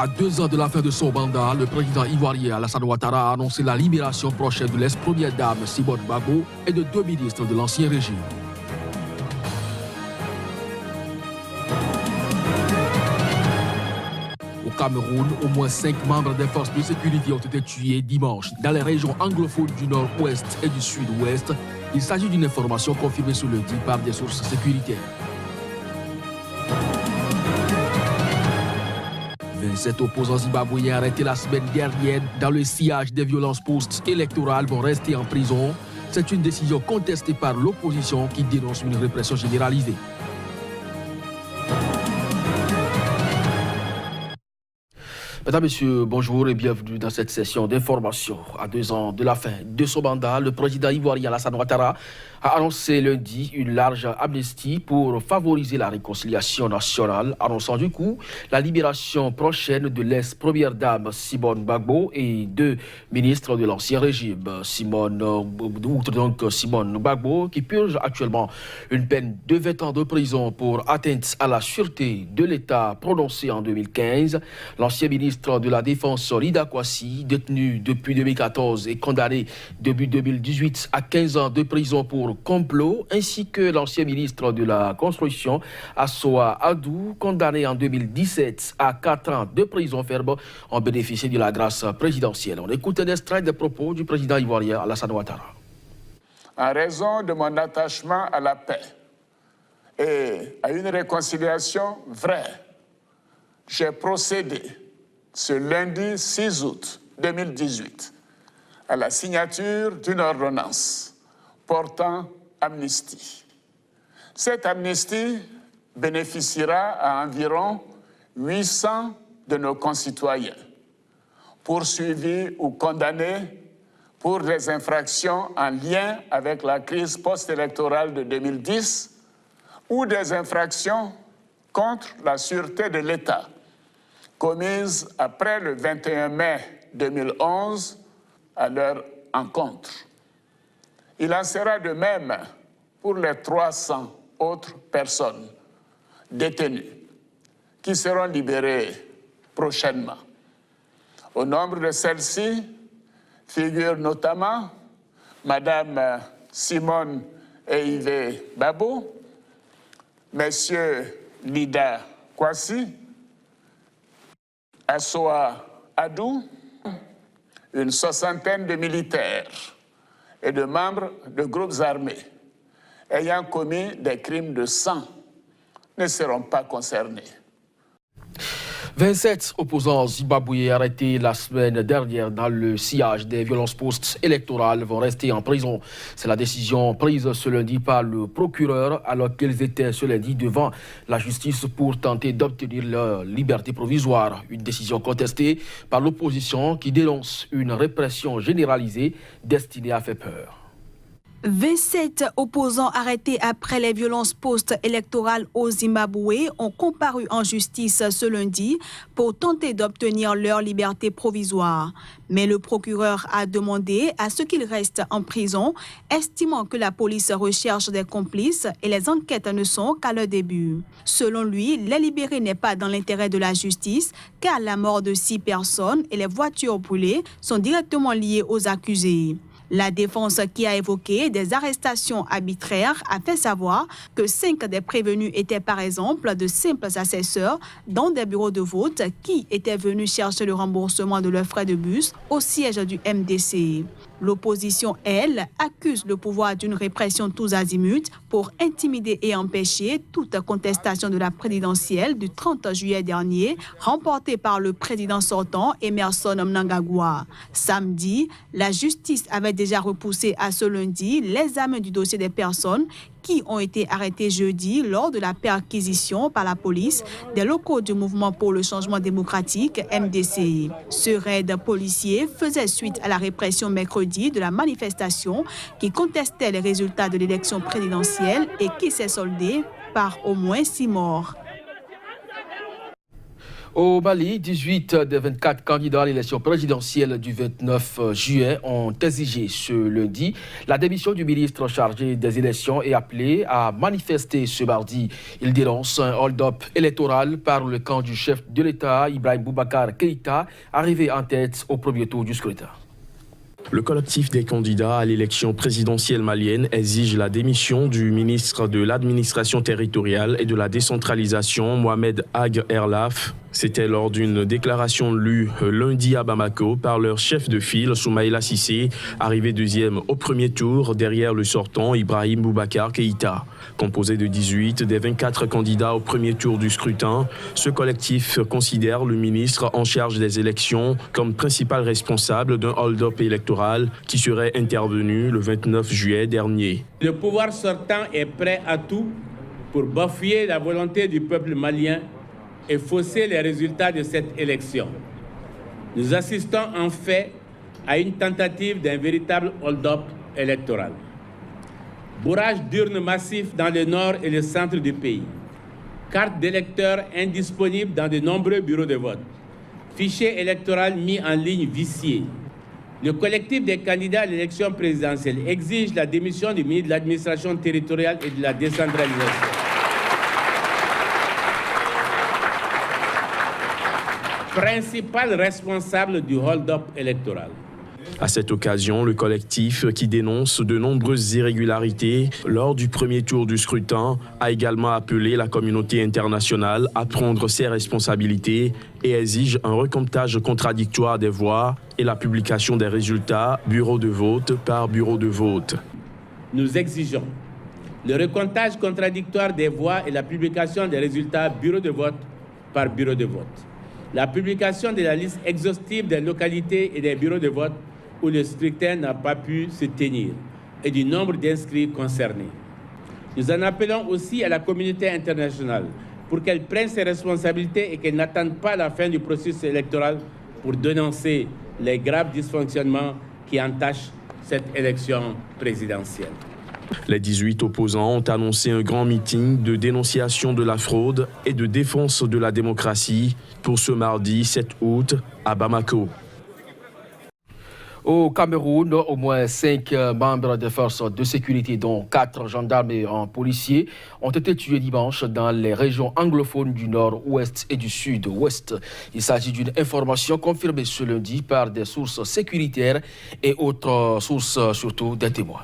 À 2 ans de la fin de son mandat, le président ivoirien Alassane Ouattara a annoncé la libération prochaine de l'ex-première dame Simone Gbagbo et de 2 ministres de l'ancien régime. Au Cameroun, au moins 5 membres des forces de sécurité ont été tués dimanche dans les régions anglophones du nord-ouest et du sud-ouest. Il s'agit d'une information confirmée ce lundi par des sources sécuritaires. 27 opposants zimbabwéens arrêtés la semaine dernière dans le sillage des violences post-électorales vont rester en prison. C'est une décision contestée par l'opposition qui dénonce une répression généralisée. Mesdames, Messieurs, bonjour et bienvenue dans cette session d'information. À 2 ans de la fin de son mandat, le président ivoirien Alassane Ouattara a annoncé lundi une large amnistie pour favoriser la réconciliation nationale, annonçant du coup la libération prochaine de l'ex-première dame Simone Gbagbo et 2 ministres de l'ancien régime. Simone Gbagbo, qui purge actuellement une peine de 20 ans de prison pour atteinte à la sûreté de l'État prononcée en 2015. L'ancien ministre de la Défense, Rida Kwasi, détenu depuis 2014 et condamné depuis 2018 à 15 ans de prison pour complot, ainsi que l'ancien ministre de la Construction, Assoa Adou, condamné en 2017 à 4 ans de prison ferme, ont bénéficié de la grâce présidentielle. On écoute un extrait des propos du président ivoirien Alassane Ouattara. En raison de mon attachement à la paix et à une réconciliation vraie, j'ai procédé ce lundi 6 août 2018 à la signature d'une ordonnance portant amnistie. Cette amnistie bénéficiera à environ 800 de nos concitoyens poursuivis ou condamnés pour des infractions en lien avec la crise post-électorale de 2010 ou des infractions contre la sûreté de l'État commises après le 21 mai 2011 à leur encontre. Il en sera de même pour les 300 autres personnes détenues qui seront libérées prochainement. Au nombre de celles-ci figurent notamment Madame Simone Eive Gbagbo, Messieurs Rida Kwasi, Assoa Adou, une 60aine de militaires et de membres de groupes armés ayant commis des crimes de sang ne seront pas concernés. 27 opposants zimbabwéens arrêtés la semaine dernière dans le sillage des violences post-électorales vont rester en prison. C'est la décision prise ce lundi par le procureur alors qu'ils étaient ce lundi devant la justice pour tenter d'obtenir leur liberté provisoire. Une décision contestée par l'opposition qui dénonce une répression généralisée destinée à faire peur. 27 opposants arrêtés après les violences post-électorales au Zimbabwe ont comparu en justice ce lundi pour tenter d'obtenir leur liberté provisoire. Mais le procureur a demandé à ce qu'ils restent en prison, estimant que la police recherche des complices et les enquêtes ne sont qu'à leur début. Selon lui, les libérer n'est pas dans l'intérêt de la justice, car la mort de 6 personnes et les voitures brûlées sont directement liées aux accusés. La défense, qui a évoqué des arrestations arbitraires, a fait savoir que 5 des prévenus étaient par exemple de simples assesseurs dans des bureaux de vote qui étaient venus chercher le remboursement de leurs frais de bus au siège du MDC. L'opposition, elle, accuse le pouvoir d'une répression tous azimuts pour intimider et empêcher toute contestation de la présidentielle du 30 juillet dernier, remportée par le président sortant Emmerson Mnangagwa. Samedi, la justice avait déjà repoussé à ce lundi l'examen du dossier des personnes qui ont été arrêtés jeudi lors de la perquisition par la police des locaux du Mouvement pour le changement démocratique MDC. Ce raid policier faisait suite à la répression mercredi de la manifestation qui contestait les résultats de l'élection présidentielle et qui s'est soldée par au moins 6 morts. Au Mali, 18 des 24 candidats à l'élection présidentielle du 29 juillet ont exigé ce lundi la démission du ministre chargé des élections et appelé à manifester ce mardi. Ils dénoncent un hold-up électoral par le camp du chef de l'État, Ibrahim Boubacar Keïta, arrivé en tête au premier tour du scrutin. Le collectif des candidats à l'élection présidentielle malienne exige la démission du ministre de l'administration territoriale et de la décentralisation, Mohamed Ag Erlaf. C'était lors d'une déclaration lue lundi à Bamako par leur chef de file, Soumaïla Cissé, arrivé deuxième au premier tour derrière le sortant Ibrahim Boubacar Keïta. Composé de 18 des 24 candidats au premier tour du scrutin, ce collectif considère le ministre en charge des élections comme principal responsable d'un hold-up électoral qui serait intervenu le 29 juillet dernier. Le pouvoir sortant est prêt à tout pour bafouer la volonté du peuple malien et fausser les résultats de cette élection. Nous assistons en fait à une tentative d'un véritable hold-up électoral. Bourrage d'urnes massifs dans le nord et le centre du pays. Cartes d'électeurs indisponibles dans de nombreux bureaux de vote. Fichier électoral mis en ligne vicié. Le collectif des candidats à l'élection présidentielle exige la démission du ministre de l'administration territoriale et de la décentralisation. Principal responsable du hold-up électoral. À cette occasion, le collectif, qui dénonce de nombreuses irrégularités lors du premier tour du scrutin, a également appelé la communauté internationale à prendre ses responsabilités et exige un recomptage contradictoire des voix et la publication des résultats bureau de vote par bureau de vote. Nous exigeons le recomptage contradictoire des voix et la publication des résultats bureau de vote par bureau de vote. La publication de la liste exhaustive des localités et des bureaux de vote où le scrutin n'a pas pu se tenir et du nombre d'inscrits concernés. Nous en appelons aussi à la communauté internationale pour qu'elle prenne ses responsabilités et qu'elle n'attende pas la fin du processus électoral pour dénoncer les graves dysfonctionnements qui entachent cette élection présidentielle. Les 18 opposants ont annoncé un grand meeting de dénonciation de la fraude et de défense de la démocratie pour ce mardi 7 août à Bamako. Au Cameroun, au moins 5 membres des forces de sécurité, dont 4 gendarmes et un policier, ont été tués dimanche dans les régions anglophones du nord-ouest et du sud-ouest. Il s'agit d'une information confirmée ce lundi par des sources sécuritaires et autres sources, surtout des témoins.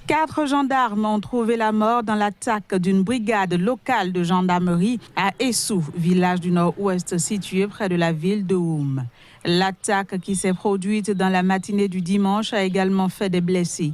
4 gendarmes ont trouvé la mort dans l'attaque d'une brigade locale de gendarmerie à Essou, village du nord-ouest situé près de la ville de Oum. L'attaque qui s'est produite dans la matinée du dimanche a également fait des blessés.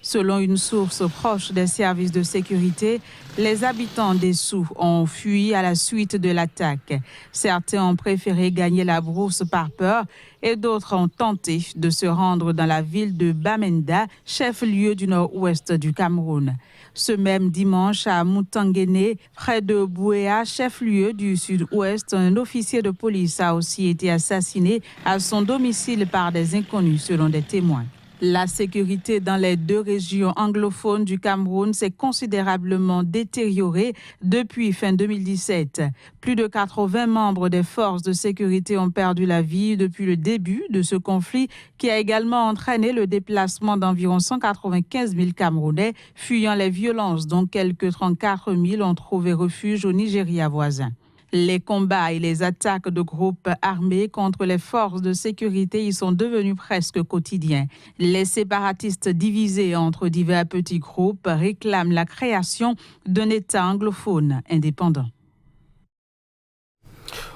Selon une source proche des services de sécurité, les habitants d'Essou ont fui à la suite de l'attaque. Certains ont préféré gagner la brousse par peur et d'autres ont tenté de se rendre dans la ville de Bamenda, chef-lieu du nord-ouest du Cameroun. Ce même dimanche, à Moutangene, près de Bouéa, chef-lieu du sud-ouest, un officier de police a aussi été assassiné à son domicile par des inconnus, selon des témoins. La sécurité dans les 2 régions anglophones du Cameroun s'est considérablement détériorée depuis fin 2017. Plus de 80 membres des forces de sécurité ont perdu la vie depuis le début de ce conflit qui a également entraîné le déplacement d'environ 195 000 Camerounais fuyant les violences, dont quelques 34 000 ont trouvé refuge au Nigeria voisin. Les combats et les attaques de groupes armés contre les forces de sécurité y sont devenus presque quotidiens. Les séparatistes divisés entre divers petits groupes réclament la création d'un État anglophone indépendant.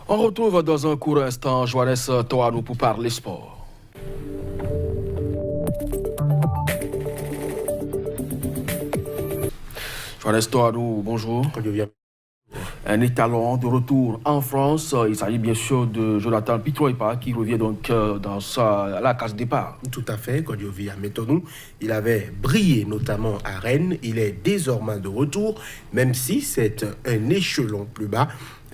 On retrouve dans un court instant Johannes Toanou pour parler sport. Johannes Toanou, bonjour. Un étalon de retour en France. Il s'agit bien sûr de Jonathan Pitroipa qui revient donc à la case départ. Tout à fait, Kodiovi Ametonou. Il avait brillé notamment à Rennes. Il est désormais de retour, même si c'est un échelon plus bas.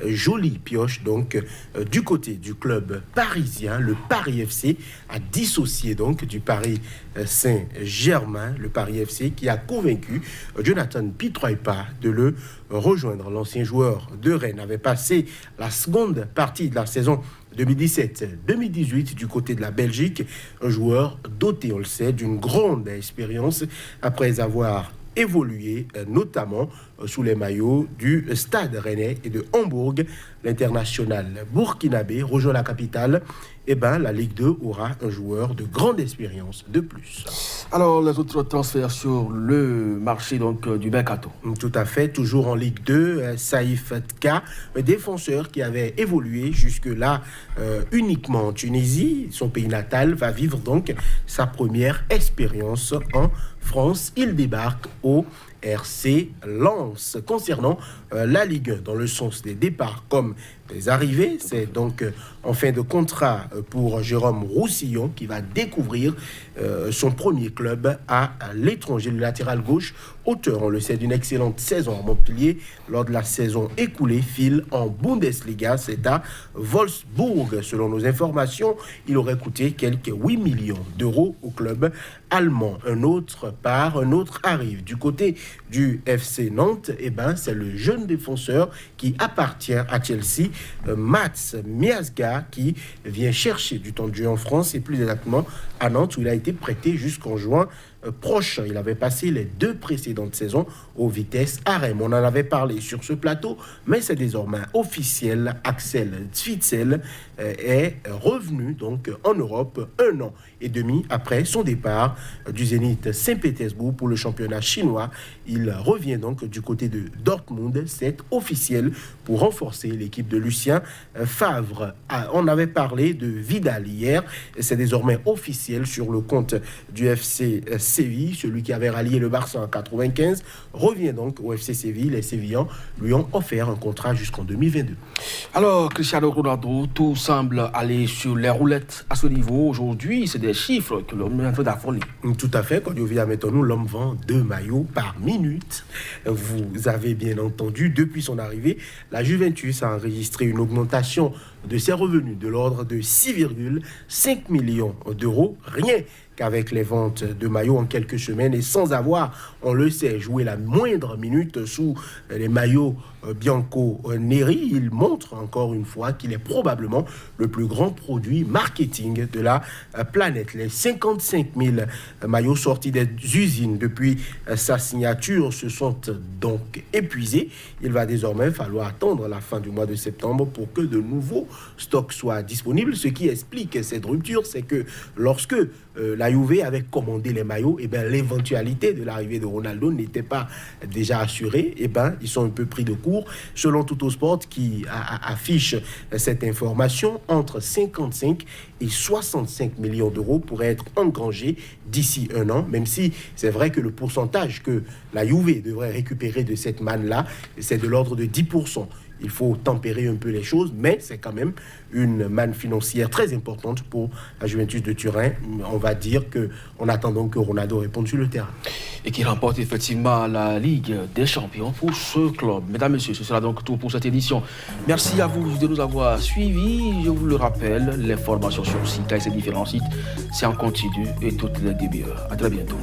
jolie pioche donc du côté du club parisien. Le Paris FC a dissocié donc du Paris Saint-Germain, le Paris FC qui a convaincu Jonathan Pietroipa de le rejoindre. L'ancien joueur de Rennes avait passé la seconde partie de la saison 2017-2018 du côté de la Belgique, un joueur doté, on le sait, d'une grande expérience après avoir évolué notamment sous les maillots du Stade Rennais et de Hambourg. L'international burkinabé rejoint la capitale. La Ligue 2 aura un joueur de grande expérience de plus. Alors, les autres transferts sur le marché du mercato. Tout à fait, toujours en Ligue 2, Saïf Tka, un défenseur qui avait évolué jusque-là uniquement en Tunisie, son pays natal, va vivre donc sa première expérience en France. Il débarque au RC Lens. Concernant la Ligue 1, dans le sens des départs comme des arrivées, c'est donc en fin de contrat pour Jérôme Roussillon qui va découvrir son premier club à l'étranger. Le latéral gauche, auteur, on le sait, d'une excellente saison à Montpellier. Lors de la saison écoulée, file en Bundesliga, c'est à Wolfsburg. Selon nos informations, il aurait coûté quelques 8 millions d'euros au club allemand. Un autre arrive du côté du FC Nantes. C'est le jeune défenseur qui appartient à Chelsea, Mats Miazga, qui vient chercher du temps de jeu en France et plus exactement à Nantes où il a été prêté jusqu'en juin prochain. Il avait passé les 2 précédentes saisons au Vitesse Arnhem. On en avait parlé sur ce plateau, mais c'est désormais officiel. Axel Witsel est revenu donc en Europe 1 an et demi après son départ du Zénith Saint-Pétersbourg pour le championnat chinois. Il revient donc du côté de Dortmund. C'est officiel pour renforcer l'équipe de Lucien Favre. On avait parlé de Vidal hier. C'est désormais officiel sur le compte du FC Séville. Celui qui avait rallié le Barça en 95 revient donc au FC Séville. Les Sévillans lui ont offert un contrat jusqu'en 2022. Alors, Cristiano Ronaldo, tout semble aller sur les roulettes à ce niveau. Aujourd'hui, c'est des chiffres que l'homme est en train d'affoler. Tout à fait. Quand Yovia Metonu, l'homme vend 2 maillots par minute. Vous avez bien entendu, depuis son arrivée, la Juventus a enregistré une augmentation de ses revenus de l'ordre de 6,5 millions d'euros. Rien qu'avec les ventes de maillots en quelques semaines et sans avoir, on le sait, joué la moindre minute sous les maillots Bianco-Neri, il montre encore une fois qu'il est probablement le plus grand produit marketing de la planète. Les 55 000 maillots sortis des usines depuis sa signature se sont donc épuisés. Il va désormais falloir attendre la fin du mois de septembre pour que de nouveaux stocks soient disponibles. Ce qui explique cette rupture, c'est que lorsque la Juve avait commandé les maillots, l'éventualité de l'arrivée de Ronaldo n'était pas déjà assurée. Ils sont un peu pris de court. Selon Tuttosport qui affiche cette information, entre 55 et 65 millions d'euros pourraient être engrangés d'ici 1 an, même si c'est vrai que le pourcentage que la Juve devrait récupérer de cette manne-là, c'est de l'ordre de 10%. Il faut tempérer un peu les choses, mais c'est quand même une manne financière très importante pour la Juventus de Turin. On va dire qu'on attend donc que Ronaldo réponde sur le terrain. Et qui remporte effectivement la Ligue des Champions pour ce club. Mesdames, Messieurs, ce sera donc tout pour cette édition. Merci à vous de nous avoir suivis. Je vous le rappelle, l'information sur le site et ses différents sites, c'est en continu et toutes les demi-heures. À très bientôt.